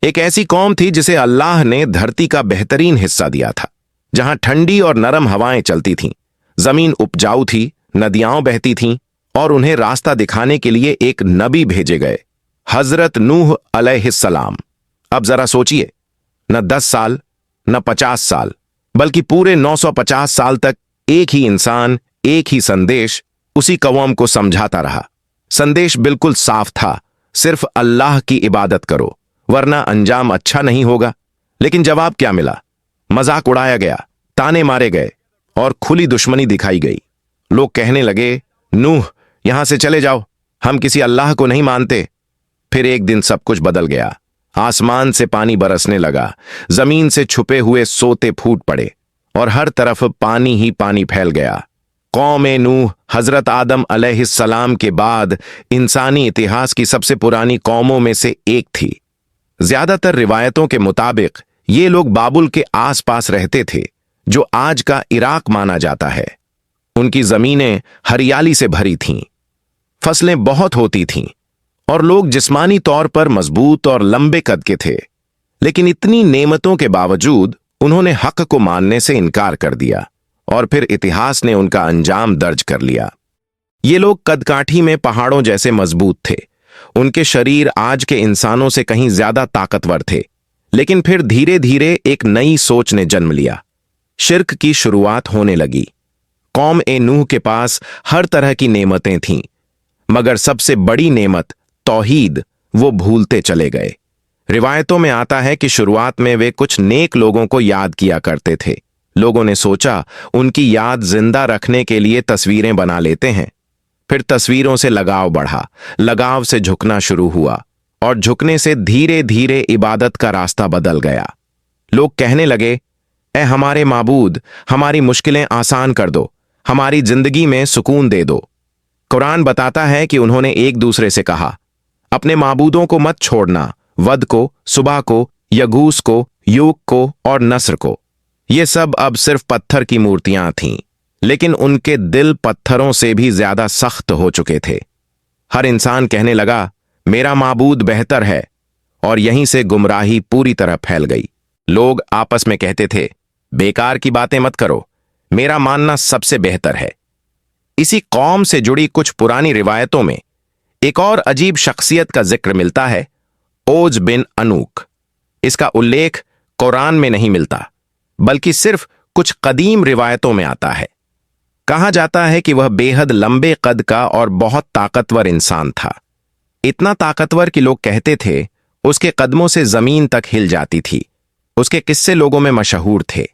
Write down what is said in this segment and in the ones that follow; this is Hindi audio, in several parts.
एक ऐसी कौम थी जिसे अल्लाह ने धरती का बेहतरीन हिस्सा दिया था, जहां ठंडी और नरम हवाएं चलती थीं, जमीन उपजाऊ थी, नदियां बहती थीं और उन्हें रास्ता दिखाने के लिए एक नबी भेजे गए, हजरत नूह अलैहिस्सलाम। अब जरा सोचिए, न 10 साल, न 50 साल, बल्कि पूरे 950 साल तक एक ही इंसान, एक ही संदेश उसी कौम को समझाता रहा। संदेश बिल्कुल साफ था, सिर्फ अल्लाह की इबादत करो वरना अंजाम अच्छा नहीं होगा। लेकिन जवाब क्या मिला? मजाक उड़ाया गया, ताने मारे गए और खुली दुश्मनी दिखाई गई। लोग कहने लगे, नूह यहां से चले जाओ, हम किसी अल्लाह को नहीं मानते। फिर एक दिन सब कुछ बदल गया। आसमान से पानी बरसने लगा, जमीन से छुपे हुए सोते फूट पड़े और हर तरफ पानी ही पानी फैल गया। कौम नूह हजरत आदम अलैहिस्सलाम के बाद इंसानी इतिहास की सबसे पुरानी कौमों में से एक थी। ज्यादातर रिवायतों के मुताबिक ये लोग बाबुल के आसपास रहते थे, जो आज का इराक माना जाता है। उनकी जमीनें हरियाली से भरी थीं, फसलें बहुत होती थीं और लोग जिस्मानी तौर पर मजबूत और लंबे कद के थे। लेकिन इतनी नेमतों के बावजूद उन्होंने हक को मानने से इनकार कर दिया और फिर इतिहास ने उनका अंजाम दर्ज कर लिया। ये लोग कदकाठी में पहाड़ों जैसे मजबूत थे, उनके शरीर आज के इंसानों से कहीं ज्यादा ताकतवर थे। लेकिन फिर धीरे धीरे एक नई सोच ने जन्म लिया। शिर्क की शुरुआत होने लगी। कौम नूह के पास हर तरह की नेमतें थीं, मगर सबसे बड़ी नेमत तौहीद वो भूलते चले गए। रिवायतों में आता है कि शुरुआत में वे कुछ नेक लोगों को याद किया करते थे। लोगों ने सोचा उनकी याद जिंदा रखने के लिए तस्वीरें बना लेते हैं। फिर तस्वीरों से लगाव बढ़ा, लगाव से झुकना शुरू हुआ और झुकने से धीरे धीरे इबादत का रास्ता बदल गया। लोग कहने लगे, ए हमारे माबूद, हमारी मुश्किलें आसान कर दो, हमारी जिंदगी में सुकून दे दो। कुरान बताता है कि उन्होंने एक दूसरे से कहा, अपने माबूदों को मत छोड़ना, वद को, सुबह को, यगूस को, यूक को और नस्र को। ये सब अब सिर्फ पत्थर की मूर्तियां थीं, लेकिन उनके दिल पत्थरों से भी ज्यादा सख्त हो चुके थे। हर इंसान कहने लगा, मेरा माबूद बेहतर है, और यहीं से गुमराही पूरी तरह फैल गई। लोग आपस में कहते थे, बेकार की बातें मत करो, मेरा मानना सबसे बेहतर है। इसी कौम से जुड़ी कुछ पुरानी रिवायतों में एक और अजीब शख्सियत का जिक्र मिलता है, ओज बिन अनूक। इसका उल्लेख कुरान में नहीं मिलता, बल्कि सिर्फ कुछ कदीम रिवायतों में आता है। कहा जाता है कि वह बेहद लंबे कद का और बहुत ताकतवर इंसान था। इतना ताकतवर कि लोग कहते थे उसके कदमों से जमीन तक हिल जाती थी। उसके किस्से लोगों में मशहूर थे।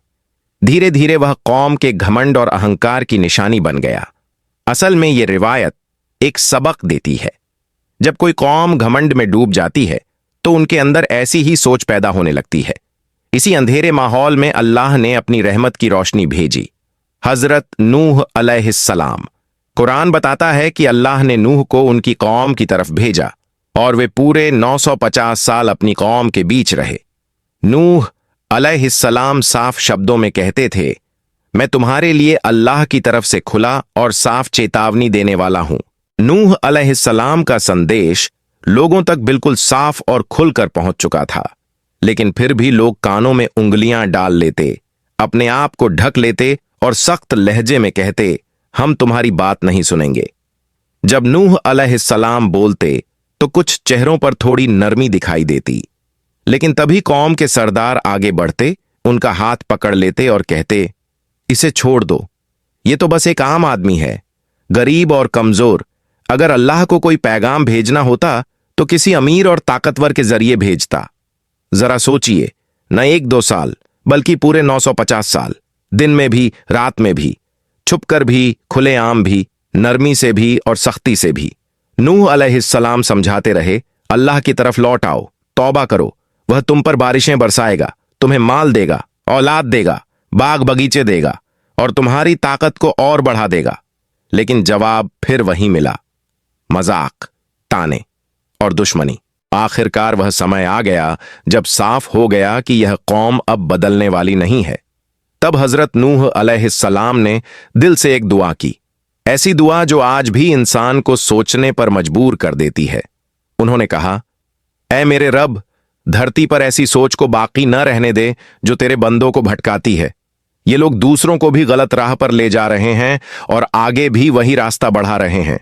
धीरे धीरे वह कौम के घमंड और अहंकार की निशानी बन गया। असल में यह रिवायत एक सबक देती है। जब कोई कौम घमंड में डूब जाती है तो उनके अंदर ऐसी ही सोच पैदा होने लगती है। इसी अंधेरे माहौल में अल्लाह ने अपनी रहमत की रोशनी भेजी, हजरत नूह अलैहिस्सलाम। कुरान बताता है कि अल्लाह ने नूह को उनकी कौम की तरफ भेजा और वे पूरे 950 साल अपनी कौम के बीच रहे। नूह अलैहिस्सलाम साफ शब्दों में कहते थे, मैं तुम्हारे लिए अल्लाह की तरफ से खुला और साफ चेतावनी देने वाला हूं। नूह अलैहिस्सलाम का संदेश लोगों तक बिल्कुल साफ और खुलकर पहुंच चुका था, लेकिन फिर भी लोग कानों में उंगलियां डाल लेते, अपने आप को ढक लेते और सख्त लहजे में कहते, हम तुम्हारी बात नहीं सुनेंगे। जब नूह अलैहिस्सलाम बोलते तो कुछ चेहरों पर थोड़ी नरमी दिखाई देती, लेकिन तभी कौम के सरदार आगे बढ़ते, उनका हाथ पकड़ लेते और कहते, इसे छोड़ दो, ये तो बस एक आम आदमी है, गरीब और कमजोर। अगर अल्लाह को कोई पैगाम भेजना होता तो किसी अमीर और ताकतवर के जरिए भेजता। जरा सोचिए, न 1-2 साल, बल्कि पूरे 950 साल, दिन में भी, रात में भी, छुपकर भी, खुलेआम भी, नरमी से भी और सख्ती से भी। नूह अलैहिस्सलाम समझाते रहे, अल्लाह की तरफ लौट आओ, तौबा करो, वह तुम पर बारिशें बरसाएगा, तुम्हें माल देगा, औलाद देगा, बाग बगीचे देगा और तुम्हारी ताकत को और बढ़ा देगा। लेकिन जवाब फिर वही मिला, मजाक, ताने और दुश्मनी। आखिरकार वह समय आ गया जब साफ हो गया कि यह कौम अब बदलने वाली नहीं है। तब हजरत नूह अलैहिस्सलाम ने दिल से एक दुआ की, ऐसी दुआ जो आज भी इंसान को सोचने पर मजबूर कर देती है। उन्होंने कहा, ऐ मेरे रब, धरती पर ऐसी सोच को बाकी न रहने दे जो तेरे बंदों को भटकाती है। ये लोग दूसरों को भी गलत राह पर ले जा रहे हैं और आगे भी वही रास्ता बढ़ा रहे हैं।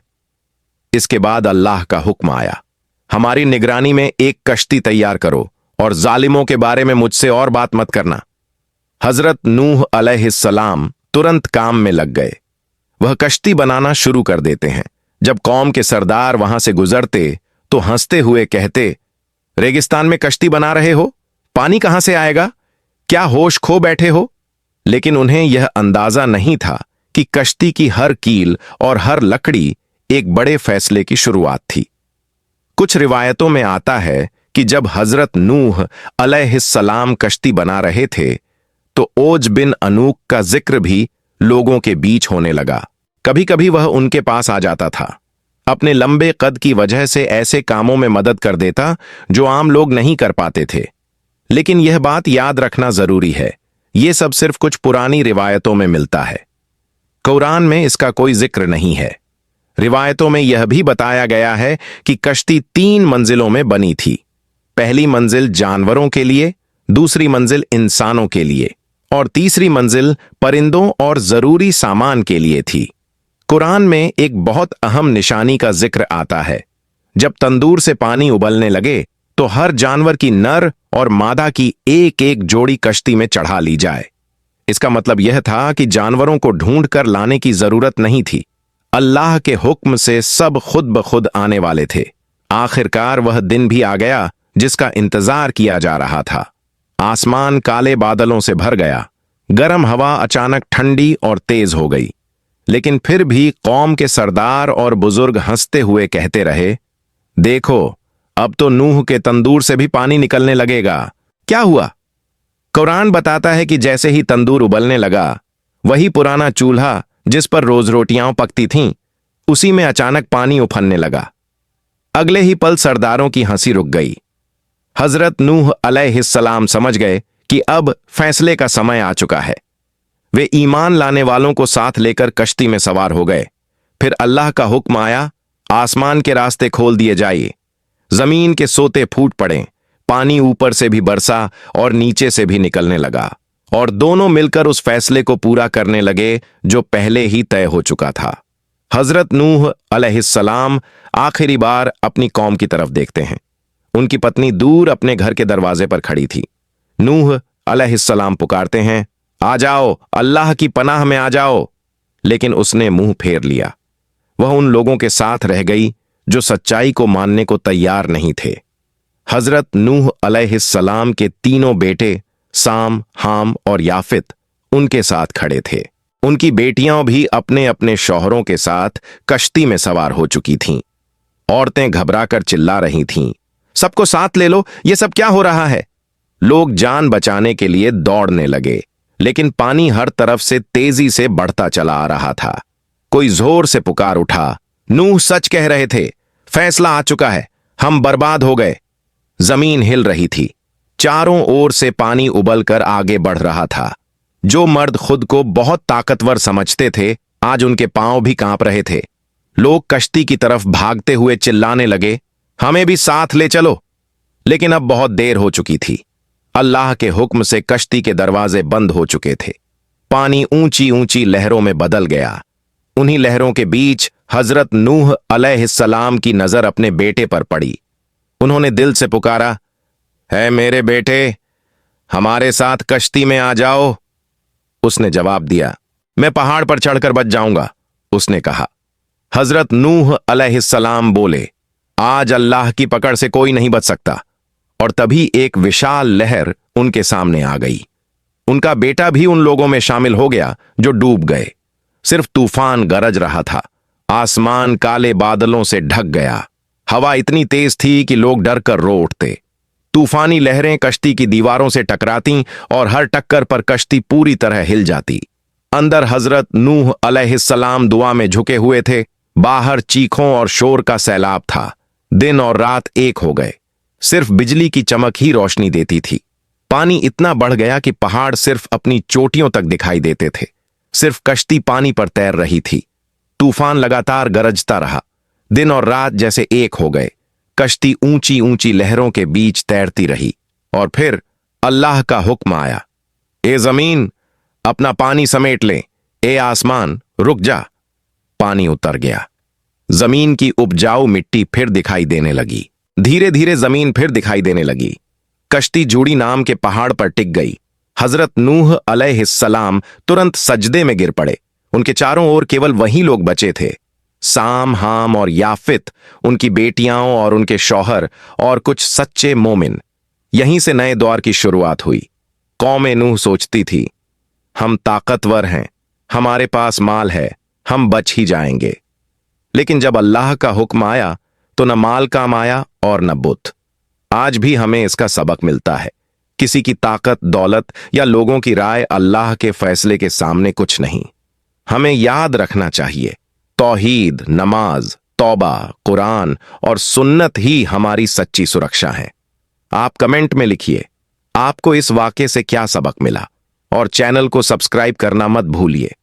इसके बाद अल्लाह का हुक्म आया, हमारी निगरानी में एक कश्ती तैयार करो और जालिमों के बारे में मुझसे और बात मत करना। हजरत नूह अलैहिस्सलाम तुरंत काम में लग गए। वह कश्ती बनाना शुरू कर देते हैं। जब कौम के सरदार वहां से गुजरते तो हंसते हुए कहते, रेगिस्तान में कश्ती बना रहे हो? पानी कहां से आएगा? क्या होश खो बैठे हो? लेकिन उन्हें यह अंदाजा नहीं था कि कश्ती की हर कील और हर लकड़ी एक बड़े फैसले की शुरुआत थी। कुछ रिवायतों में आता है कि जब हजरत नूह अलैहिस्सलाम कश्ती बना रहे थे तो ओज बिन अनूक का जिक्र भी लोगों के बीच होने लगा। कभी कभी वह उनके पास आ जाता था। अपने लंबे कद की वजह से ऐसे कामों में मदद कर देता जो आम लोग नहीं कर पाते थे। लेकिन यह बात याद रखना जरूरी है, यह सब सिर्फ कुछ पुरानी रिवायतों में मिलता है। कुरान में इसका कोई जिक्र नहीं है। रिवायतों में यह भी बताया गया है कि कश्ती 3 मंजिलों में बनी थी। पहली मंजिल जानवरों के लिए, दूसरी मंजिल इंसानों के लिए और तीसरी मंजिल परिंदों और जरूरी सामान के लिए थी। कुरान में एक बहुत अहम निशानी का जिक्र आता है। जब तंदूर से पानी उबलने लगे तो हर जानवर की नर और मादा की एक एक जोड़ी कश्ती में चढ़ा ली जाए। इसका मतलब यह था कि जानवरों को ढूंढ कर लाने की जरूरत नहीं थी। अल्लाह के हुक्म से सब खुद ब खुद आने वाले थे। आखिरकार वह दिन भी आ गया जिसका इंतजार किया जा रहा था। आसमान काले बादलों से भर गया। गर्म हवा अचानक ठंडी और तेज हो गई। लेकिन फिर भी कौम के सरदार और बुजुर्ग हंसते हुए कहते रहे, देखो, अब तो नूह के तंदूर से भी पानी निकलने लगेगा। क्या हुआ? कुरान बताता है कि जैसे ही तंदूर उबलने लगा, वही पुराना चूल्हा जिस पर रोज रोटियां पकती थीं, उसी में अचानक पानी उफनने लगा। अगले ही पल सरदारों की हंसी रुक गई। हजरत नूह अलैहिस्सलाम समझ गए कि अब फैसले का समय आ चुका है। वे ईमान लाने वालों को साथ लेकर कश्ती में सवार हो गए। फिर अल्लाह का हुक्म आया, आसमान के रास्ते खोल दिए जाइए। जमीन के सोते फूट पड़े, पानी ऊपर से भी बरसा और नीचे से भी निकलने लगा और दोनों मिलकर उस फैसले को पूरा करने लगे जो पहले ही तय हो चुका था। हजरत नूह अलैहिस्सलाम आखिरी बार अपनी कौम की तरफ देखते हैं। उनकी पत्नी दूर अपने घर के दरवाजे पर खड़ी थी। नूह अलैहिस्सलाम पुकारते हैं, आ जाओ, अल्लाह की पनाह में आ जाओ। लेकिन उसने मुंह फेर लिया। वह उन लोगों के साथ रह गई जो सच्चाई को मानने को तैयार नहीं थे। हजरत नूह अलैहिस्सलाम के तीनों बेटे साम, हाम और याफित उनके साथ खड़े थे। उनकी बेटियां भी अपने अपने शौहरों के साथ कश्ती में सवार हो चुकी थीं। औरतें घबराकर चिल्ला रही थीं, सबको साथ ले लो, ये सब क्या हो रहा है? लोग जान बचाने के लिए दौड़ने लगे, लेकिन पानी हर तरफ से तेजी से बढ़ता चला आ रहा था। कोई जोर से पुकार उठा, नूह सच कह रहे थे, फैसला आ चुका है, हम बर्बाद हो गए। जमीन हिल रही थी। चारों ओर से पानी उबलकर आगे बढ़ रहा था। जो मर्द खुद को बहुत ताकतवर समझते थे, आज उनके पांव भी कांप रहे थे। लोग कश्ती की तरफ भागते हुए चिल्लाने लगे, हमें भी साथ ले चलो। लेकिन अब बहुत देर हो चुकी थी। अल्लाह के हुक्म से कश्ती के दरवाजे बंद हो चुके थे। पानी ऊंची ऊंची लहरों में बदल गया। उन्हीं लहरों के बीच हजरत नूह अलैहिस्सलाम की नजर अपने बेटे पर पड़ी। उन्होंने दिल से पुकारा, है मेरे बेटे, हमारे साथ कश्ती में आ जाओ। उसने जवाब दिया, मैं पहाड़ पर चढ़कर बच जाऊंगा। उसने कहा। हजरत नूह अलैहिस्सलाम बोले, आज अल्लाह की पकड़ से कोई नहीं बच सकता। और तभी एक विशाल लहर उनके सामने आ गई। उनका बेटा भी उन लोगों में शामिल हो गया जो डूब गए। सिर्फ तूफान गरज रहा था। आसमान काले बादलों से ढक गया। हवा इतनी तेज थी कि लोग डर कर रो उठते। तूफानी लहरें कश्ती की दीवारों से टकराती और हर टक्कर पर कश्ती पूरी तरह हिल जाती। अंदर हजरत नूह अलैहिस्सलाम दुआ में झुके हुए थे। बाहर चीखों और शोर का सैलाब था। दिन और रात एक हो गए। सिर्फ बिजली की चमक ही रोशनी देती थी। पानी इतना बढ़ गया कि पहाड़ सिर्फ अपनी चोटियों तक दिखाई देते थे। सिर्फ कश्ती पानी पर तैर रही थी। तूफान लगातार गरजता रहा। दिन और रात जैसे एक हो गए। कश्ती ऊंची ऊंची लहरों के बीच तैरती रही और फिर अल्लाह का हुक्म आया, ए जमीन अपना पानी समेट ले, ए आसमान रुक जा। पानी उतर गया। जमीन की उपजाऊ मिट्टी फिर दिखाई देने लगी। धीरे धीरे जमीन फिर दिखाई देने लगी। कश्ती जूड़ी नाम के पहाड़ पर टिक गई। हजरत नूह अलैहिस्सलाम तुरंत सजदे में गिर पड़े। उनके चारों ओर केवल वही लोग बचे थे, साम, हाम और याफित, उनकी बेटियां और उनके शौहर और कुछ सच्चे मोमिन। यहीं से नए दौर की शुरुआत हुई। कौमे नूह सोचती थी, हम ताकतवर हैं, हमारे पास माल है, हम बच ही जाएंगे। लेकिन जब अल्लाह का हुक्म आया तो न माल काम आया और न बुत। आज भी हमें इसका सबक मिलता है, किसी की ताकत, दौलत या लोगों की राय अल्लाह के फैसले के सामने कुछ नहीं। हमें याद रखना चाहिए, तौहीद, नमाज, तौबा, कुरान और सुन्नत ही हमारी सच्ची सुरक्षा है। आप कमेंट में लिखिए आपको इस वाक़े से क्या सबक मिला और चैनल को सब्सक्राइब करना मत भूलिए।